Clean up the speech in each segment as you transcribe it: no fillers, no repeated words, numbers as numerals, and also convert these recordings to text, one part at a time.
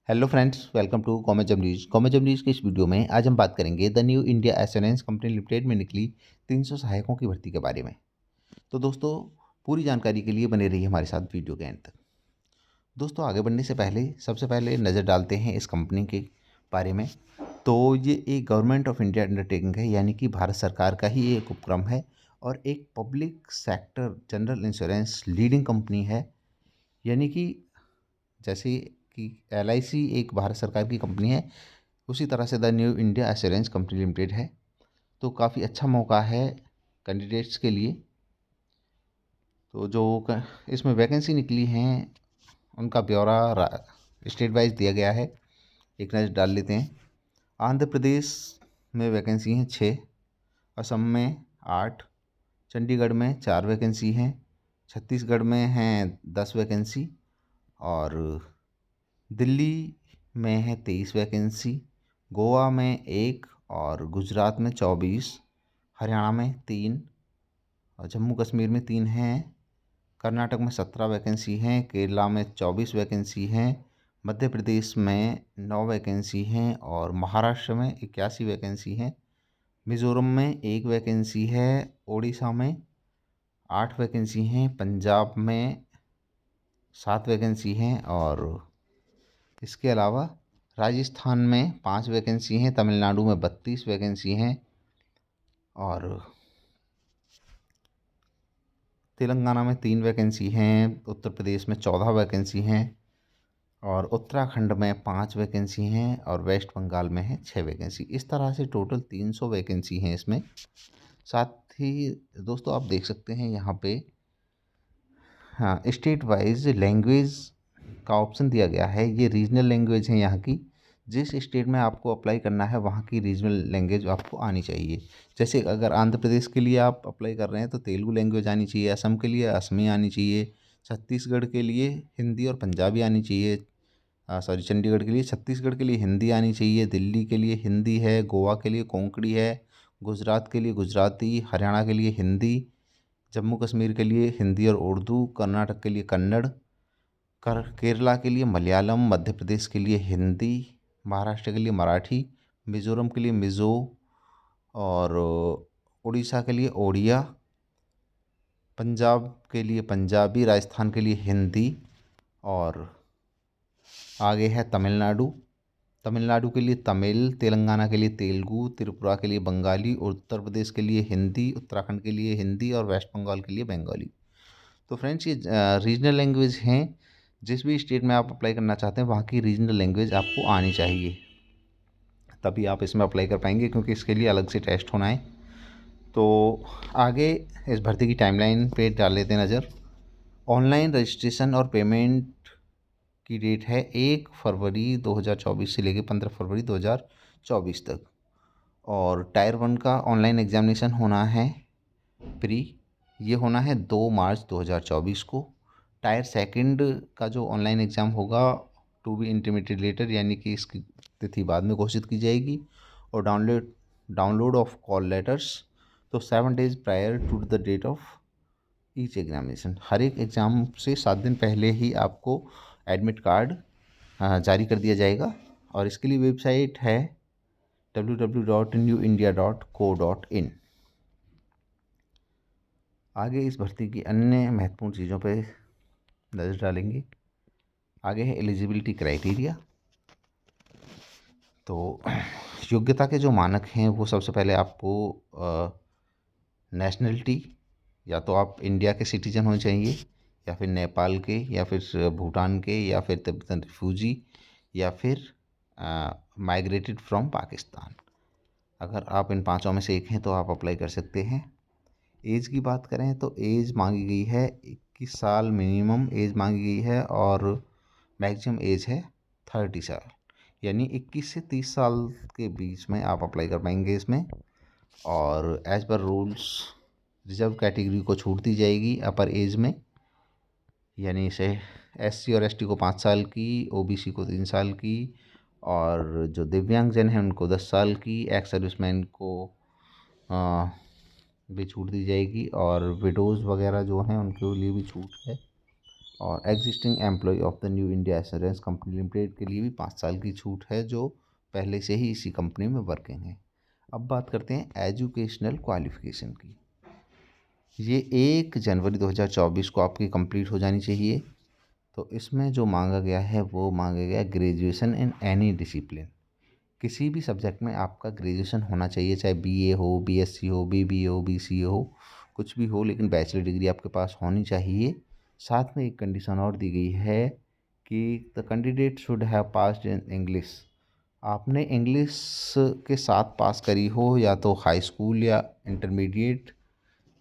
Hello friends, welcome to कॉमेज news. कॉमेज news की इस वीडियो में आज हम बात करेंगे the New India Assurance Company Limited में निकली 300 सहायकों की भर्ती के बारे में। तो दोस्तों, पूरी जानकारी के लिए बने रहिए हमारे साथ वीडियो के एंड तक। दोस्तों, आगे बढ़ने से पहले सबसे पहले नज़र डालते हैं इस कंपनी के बारे में। तो ये एक गवर्नमेंट ऑफ इंडिया अंडरटेकिंग है, यानी कि भारत सरकार का ही एक उपक्रम है और एक public sector general insurance leading company है। यानी कि जैसे कि LIC एक भारत सरकार की कंपनी है, उसी तरह से the New India Assurance Company limited है। तो काफ़ी अच्छा मौका है कैंडिडेट्स के लिए। तो इसमें वैकेंसी निकली हैं, उनका ब्यौरा स्टेट वाइज दिया गया है। एक नज़र डाल लेते हैं। आंध्र प्रदेश में वैकेंसी हैं 6, असम में 8, चंडीगढ़ में 4 वैकेंसी हैं, छत्तीसगढ़ में हैं 10 वैकेंसी, और दिल्ली में है 23 वैकेंसी, गोवा में 1 और गुजरात में 24, हरियाणा में 3 और जम्मू कश्मीर में 3 हैं। कर्नाटक में 17 वैकेंसी हैं, केरला में 24 वैकेंसी हैं, मध्य प्रदेश में 9 वैकेंसी हैं और महाराष्ट्र में 81 वैकेंसी हैं। मिज़ोरम में 1 वैकेंसी है, ओडिशा में 8 वैकेंसी हैं, पंजाब में 7 वैकेंसी हैं और इसके अलावा राजस्थान में 5 वैकेंसी हैं, तमिलनाडु में 32 वैकेंसी हैं और तेलंगाना में 3 वैकेंसी हैं, उत्तर प्रदेश में 14 वैकेंसी हैं और उत्तराखंड में 5 वैकेंसी हैं और वेस्ट बंगाल में है 6 वैकेंसी। इस तरह से टोटल 300 वैकेंसी हैं इसमें। साथ ही दोस्तों, आप देख सकते हैं यहाँ पे हाँ, स्टेट वाइज लैंग्वेज का ऑप्शन दिया गया है। ये रीजनल लैंग्वेज है यहाँ की। जिस स्टेट में आपको अप्लाई करना है वहाँ की रीजनल लैंग्वेज आपको आनी चाहिए। जैसे अगर आंध्र प्रदेश के लिए आप अप्लाई कर रहे हैं तो तेलुगु लैंग्वेज आनी चाहिए, असम के लिए असमी आनी चाहिए, छत्तीसगढ़ के लिए हिंदी और पंजाबी आनी चाहिए, चंडीगढ़ के लिए छत्तीसगढ़ के लिए हिंदी आनी चाहिए, दिल्ली के लिए हिंदी है, गोवा के लिए कोंकणी है, गुजरात के लिए गुजराती, हरियाणा के लिए हिंदी, जम्मू कश्मीर के लिए हिंदी और उर्दू, कर्नाटक के लिए कन्नड़, केरला के लिए मलयालम, मध्य प्रदेश के लिए हिंदी, महाराष्ट्र के लिए मराठी, मिज़ोरम के लिए मिज़ो और उड़ीसा के लिए ओडिया, पंजाब के लिए पंजाबी, राजस्थान के लिए हिंदी और आगे है तमिलनाडु। तमिलनाडु के लिए तमिल, तेलंगाना के लिए तेलुगु, त्रिपुरा के लिए बंगाली, उत्तर प्रदेश के लिए हिंदी, उत्तराखंड के लिए हिंदी और वेस्ट बंगाल के लिए बंगाली। तो फ्रेंड्स, ये रीजनल लैंग्वेज हैं। जिस भी स्टेट में आप अप्लाई करना चाहते हैं वहाँ की रीजनल लैंग्वेज आपको आनी चाहिए, तभी आप इसमें अप्लाई कर पाएंगे, क्योंकि इसके लिए अलग से टेस्ट होना है। तो आगे इस भर्ती की टाइमलाइन पे डाल लेते हैं नज़र। ऑनलाइन रजिस्ट्रेशन और पेमेंट की डेट है 1 फरवरी 2024 से लेकर 15 फरवरी 2024 तक। और टायर 1 का ऑनलाइन एग्जामिनेशन होना है प्री, ये होना है 2 मार्च 2024 को। टायर सेकंड का जो ऑनलाइन एग्ज़ाम होगा टू बी इंटीमेटेड लेटर, यानी कि इसकी तिथि बाद में घोषित की जाएगी। और डाउनलोड ऑफ कॉल लेटर्स तो 7 days prior to the date of each examination. हर एक एग्ज़ाम से 7 दिन पहले ही आपको एडमिट कार्ड जारी कर दिया जाएगा और इसके लिए वेबसाइट है www.newindia.co.in। आगे इस भर्ती की अन्य महत्वपूर्ण चीज़ों पर नज़र डालेंगे। आगे है एलिजिबिलिटी क्राइटेरिया। तो योग्यता के जो मानक हैं वो सबसे पहले आपको नेशनलिटी, या तो आप इंडिया के सिटीजन होने चाहिए, या फिर नेपाल के, या फिर भूटान के, या फिर तिब्बतन रिफ्यूजी, या फिर माइग्रेटेड फ्रॉम पाकिस्तान। अगर आप इन पांचों में से एक हैं तो आप अप्लाई कर सकते हैं। एज की बात करें तो एज मांगी गई है 21 साल मिनिमम एज मांगी गई है और मैक्सिमम एज है 30 साल, यानी 21 से 30 साल के बीच में आप अप्लाई कर पाएंगे इसमें। और as per rules reserve category को छूट दी जाएगी अपर एज में, यानी से SC और ST को 5 साल की, OBC को 3 साल की, और जो दिव्यांगजन हैं उनको 10 साल की, एक्स सर्विसमैन को भी छूट दी जाएगी, और विडोज़ वगैरह जो हैं उनके लिए भी छूट है। और existing employee of the New India Assurance Company Limited के लिए भी 5 साल की छूट है, जो पहले से ही इसी कंपनी में वर्किंग है। अब बात करते हैं एजुकेशनल क्वालिफ़िकेशन की। ये 1 जनवरी 2024 को आपकी कंप्लीट हो जानी चाहिए। तो इसमें जो मांगा गया है वो मांगा गया ग्रेजुएशन इन एनी डिसिप्लिन। किसी भी सब्जेक्ट में आपका ग्रेजुएशन होना चाहिए, चाहे बीए हो, बीएससी हो, बीबीए हो, बीसीए हो, कुछ भी हो, लेकिन बैचलर डिग्री आपके पास होनी चाहिए। साथ में एक कंडीशन और दी गई है कि the candidate should have passed in English. आपने इंग्लिश के साथ पास करी हो, या तो हाई स्कूल या इंटरमीडिएट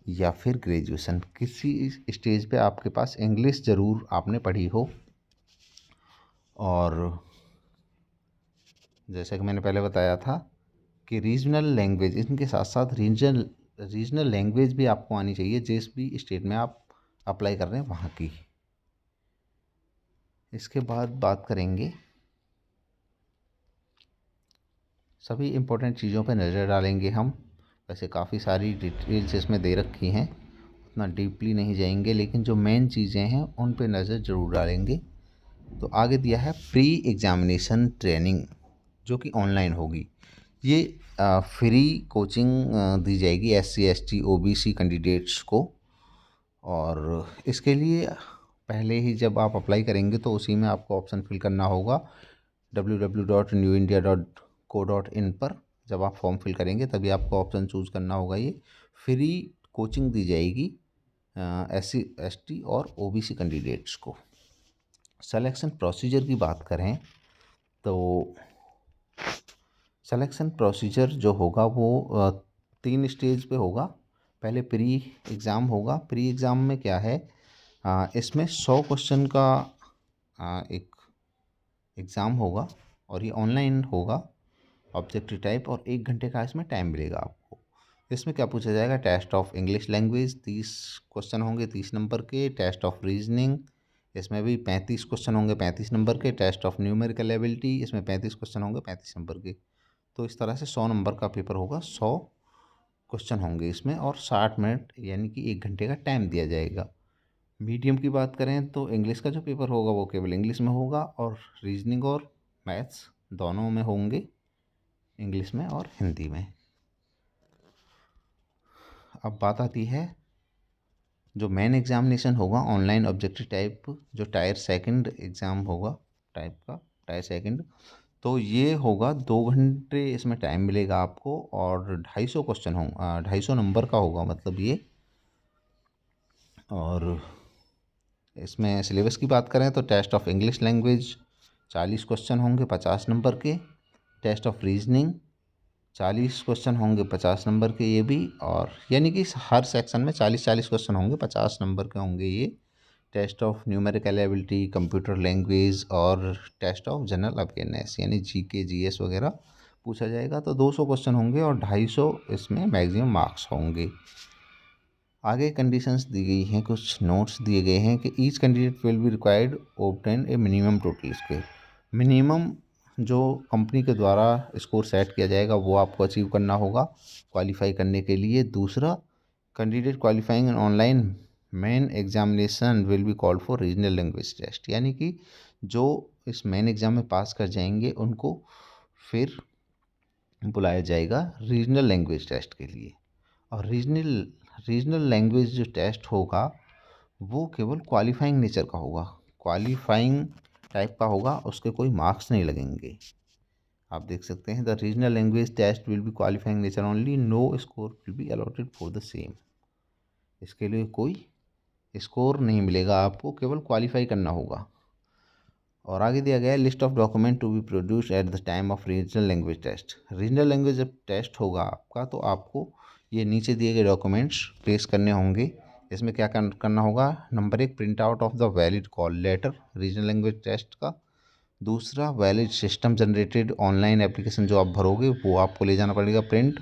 या फिर ग्रेजुएशन, किसी स्टेज पे आपके पास इंग्लिश ज़रूर आपने पढ़ी हो। और जैसा कि मैंने पहले बताया था कि रीजनल लैंग्वेज, इनके साथ साथ रीजनल लैंग्वेज भी आपको आनी चाहिए जिस भी स्टेट में आप अप्लाई कर रहे हैं वहाँ की। इसके बाद बात करेंगे, सभी इम्पोर्टेंट चीज़ों पर नज़र डालेंगे हम। वैसे काफ़ी सारी डिटेल्स इसमें दे रखी हैं, उतना डीपली नहीं जाएंगे, लेकिन जो मेन चीज़ें हैं उन पे नज़र ज़रूर डालेंगे। तो आगे दिया है प्री एग्ज़ामिनेशन ट्रेनिंग, जो कि ऑनलाइन होगी। ये फ्री कोचिंग दी जाएगी SC ST OBC कैंडिडेट्स को। और इसके लिए पहले ही जब आप अप्लाई करेंगे तो उसी में आपको ऑप्शन फिल करना होगा www.newindia.co.in पर। जब आप फॉर्म फिल करेंगे तभी आपको ऑप्शन चूज़ करना होगा। ये फ्री कोचिंग दी जाएगी SC ST और OBC कैंडिडेट्स को। सिलेक्शन प्रोसीजर की बात करें तो सिलेक्शन प्रोसीजर जो होगा वो 3 स्टेज पे होगा। पहले प्री एग्ज़ाम होगा। प्री एग्ज़ाम में क्या है, इसमें 100 क्वेश्चन का एक एग्ज़ाम होगा और ये ऑनलाइन होगा, ऑब्जेक्टिव टाइप, और 1 घंटे का इसमें टाइम मिलेगा आपको। इसमें क्या पूछा जाएगा, test of English language 30 question होंगे 30 नंबर के। टेस्ट ऑफ रीजनिंग, इसमें भी 35 क्वेश्चन होंगे 35 नंबर के। टेस्ट ऑफ न्यूमेरिकल एबिलिटी, इसमें 35 क्वेश्चन होंगे 35 नंबर के। तो इस तरह से 100 नंबर का पेपर होगा, 100 क्वेश्चन होंगे इसमें, और 60 मिनट यानी कि 1 घंटे का टाइम दिया जाएगा। मीडियम की बात करें तो इंग्लिश का जो पेपर होगा वो केवल इंग्लिश में होगा, और रीजनिंग और मैथ्स दोनों में होंगे, इंग्लिश में और हिंदी में। अब बात आती है जो मेन एग्ज़ामिनेशन होगा ऑनलाइन ऑब्जेक्टिव टाइप, जो टायर सेकंड एग्ज़ाम होगा टाइप का, टायर सेकंड। तो ये होगा 2 घंटे इसमें टाइम मिलेगा आपको, और 250 क्वेश्चन होंगे, 250 नंबर का होगा मतलब ये। और इसमें सिलेबस की बात करें तो test of English language 40 question होंगे 50 नंबर के। टेस्ट ऑफ रीजनिंग 40 क्वेश्चन होंगे 50 नंबर के ये भी, और यानी कि हर सेक्शन में 40-40 क्वेश्चन होंगे 50 नंबर के होंगे ये। Test of numerical ability, computer language, और टेस्ट ऑफ जनरल अवेयरनेस यानी GK GS वगैरह पूछा जाएगा। तो 200 क्वेश्चन होंगे और 250 इसमें मैक्सिमम मार्क्स होंगे। आगे कंडीशंस दी गई हैं, कुछ नोट्स दिए गए हैं कि each candidate will be required obtain a minimum total score. Minimum जो कंपनी के द्वारा स्कोर सेट किया जाएगा वो आपको अचीव करना होगा क्वालिफाई करने के लिए। दूसरा, candidate qualifying in online main examination will be called for regional language test, यानी कि जो इस मेन एग्ज़ाम में पास कर जाएंगे उनको फिर बुलाया जाएगा रीजनल लैंग्वेज टेस्ट के लिए। और रीजनल लैंग्वेज जो टेस्ट होगा वो केवल क्वालिफाइंग नेचर का होगा, क्वालिफाइंग टाइप का होगा, उसके कोई मार्क्स नहीं लगेंगे। आप देख सकते हैं the regional language test will be qualifying nature only, no score will be allotted for the same. इसके लिए कोई स्कोर नहीं मिलेगा आपको, केवल क्वालिफाई करना होगा। और आगे दिया गया है list of document to be produce at the time of regional language test. Regional language जब टेस्ट होगा आपका तो आपको ये नीचे दिए गए डॉक्यूमेंट्स पेश करने होंगे। इसमें क्या करना होगा, number 1 print out of the valid call letter regional language test का। दूसरा, valid system generated online application जो आप भरोगे वो आपको ले जाना पड़ेगा print.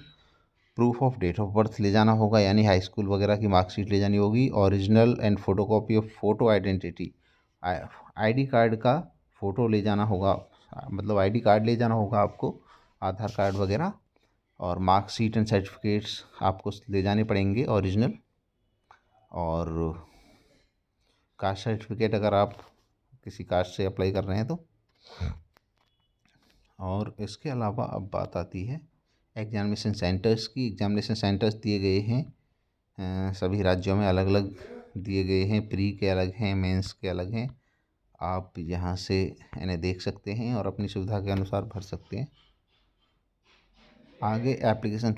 Proof of date of birth ले जाना होगा, यानी हाई स्कूल वगैरह की मार्कशीट ले जानी होगी। Original and photocopy of photo identity, ID card का फ़ोटो ले जाना होगा, मतलब ID कार्ड ले जाना होगा आपको, आधार कार्ड वगैरह। और मार्कशीट एंड सर्टिफिकेट्स आपको ले जाने पड़ेंगे ओरिजिनल। और कास्ट सर्टिफिकेट अगर आप किसी कास्ट से अप्लाई कर रहे हैं तो। और इसके अलावा अब बात आती है एग्जामिनेशन सेंटर्स की। एग्जामिनेशन सेंटर्स दिए गए हैं सभी राज्यों में अलग अलग दिए गए हैं। प्री के अलग हैं, मेंस के अलग हैं। आप यहाँ से इन्हें देख सकते हैं और अपनी सुविधा के अनुसार भर सकते हैं। आगे एप्लीकेशन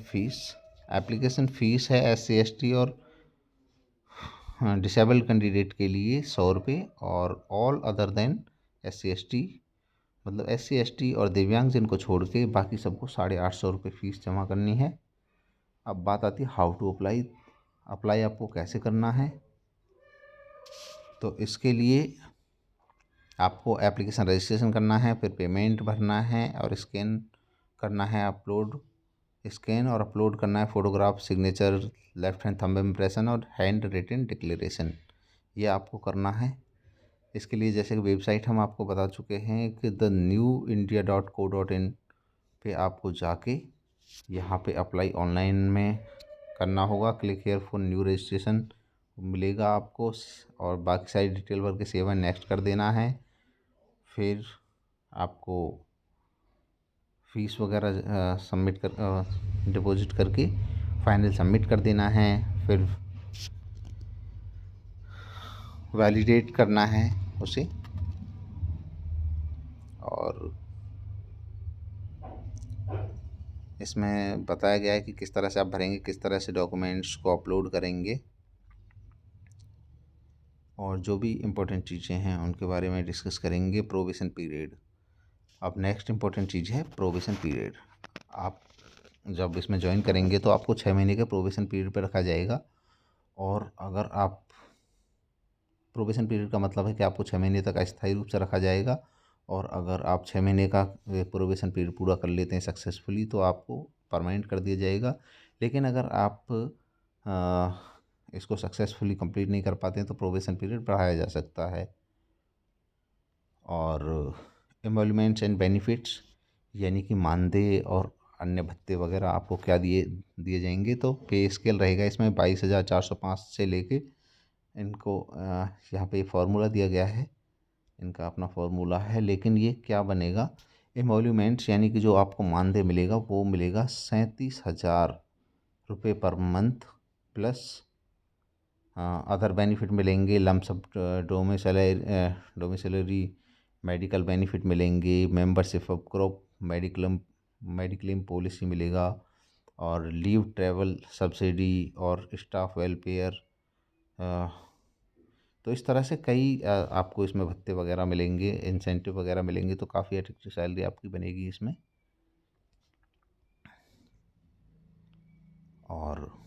फ़ीस है SC ST और डिसेबल्ड कैंडिडेट के लिए 100 रुपये और all other than SC ST मतलब SC ST और दिव्यांग जिनको छोड़ के बाकी सबको 850 रुपये फ़ीस जमा करनी है। अब बात आती है हाउ टू अप्लाई आपको कैसे करना है। तो इसके लिए आपको एप्लीकेशन रजिस्ट्रेशन करना है, फिर पेमेंट भरना है और स्कैन और अपलोड करना है photograph, signature, left hand thumb impression और हैंड रिटन डिक्लेरेशन, ये आपको करना है। इसके लिए जैसे कि वेबसाइट हम आपको बता चुके हैं कि thenewindia.co.in पे आपको जाके यहाँ पे अप्लाई ऑनलाइन में करना होगा। Click here for new registration मिलेगा आपको और बाकी सारी डिटेल भर के सेव एंड नेक्स्ट कर देना है। फिर आपको फ़ीस वगैरह सबमिट कर डिपॉजिट करके फाइनल सबमिट कर देना है। फिर वैलिडेट करना है उसे और इसमें बताया गया है कि किस तरह से आप भरेंगे, किस तरह से डॉक्यूमेंट्स को अपलोड करेंगे और जो भी इम्पोर्टेंट चीज़ें हैं उनके बारे में डिस्कस करेंगे। प्रोबेशन पीरियड, अब नेक्स्ट इम्पोर्टेंट चीज़ है प्रोबेशन पीरियड। आप जब इसमें ज्वाइन करेंगे तो आपको 6 महीने के प्रोबेशन पीरियड पर रखा जाएगा। और अगर आप प्रोबेशन पीरियड का मतलब है कि आपको 6 महीने तक अस्थायी रूप से रखा जाएगा और अगर आप 6 महीने का प्रोबेशन पीरियड पूरा कर लेते हैं सक्सेसफुली तो आपको परमानेंट कर दिया जाएगा। लेकिन अगर आप इसको सक्सेसफुली कंप्लीट नहीं कर पाते हैं तो प्रोबेशन पीरियड बढ़ाया जा सकता है। और एमोल्यूमेंट्स एंड बेनिफिट्स यानी कि मानदेय और अन्य भत्ते वगैरह आपको क्या दिए जाएंगे। तो पे स्केल रहेगा इसमें 22,405 से लेके इनको यहाँ पे फार्मूला दिया गया है, इनका अपना फार्मूला है। लेकिन ये क्या बनेगा, एमोल्यूमेंट्स यानी कि जो आपको मानदेय मिलेगा वो मिलेगा 37,000 रुपये per month plus other benefit मिलेंगे। लमसम डोमिसलरी मेडिकल बेनिफिट मिलेंगे, membership of group mediclaim policy मिलेगा और लीव ट्रैवल सब्सिडी और स्टाफ वेलफेयर। तो इस तरह से कई आपको इसमें भत्ते वगैरह मिलेंगे, इंसेंटिव वगैरह मिलेंगे। तो काफ़ी अट्रैक्टिव सैलरी आपकी बनेगी इसमें। और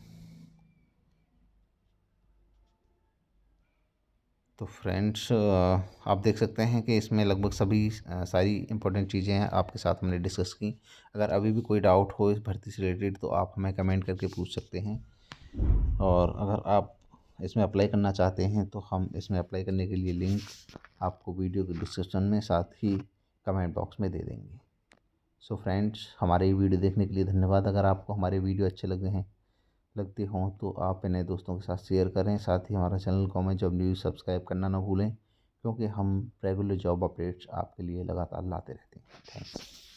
तो फ्रेंड्स आप देख सकते हैं कि इसमें लगभग सभी सारी इम्पोर्टेंट चीज़ें हैं आपके साथ हमने डिस्कस की। अगर अभी भी कोई डाउट हो इस भर्ती से रिलेटेड तो आप हमें कमेंट करके पूछ सकते हैं। और अगर आप इसमें अप्लाई करना चाहते हैं तो हम इसमें अप्लाई करने के लिए लिंक आपको वीडियो के डिस्क्रिप्शन में साथ ही कमेंट बॉक्स में दे देंगे। सो फ्रेंड्स, हमारे ये वीडियो देखने के लिए धन्यवाद। अगर आपको हमारे वीडियो अच्छे लगते हों तो आप इन्हें दोस्तों के साथ शेयर करें। साथ ही हमारा channel comedy job news subscribe करना ना भूलें, क्योंकि हम रेगुलर जॉब अपडेट्स आपके लिए लगातार लाते रहते हैं। थैंक्स।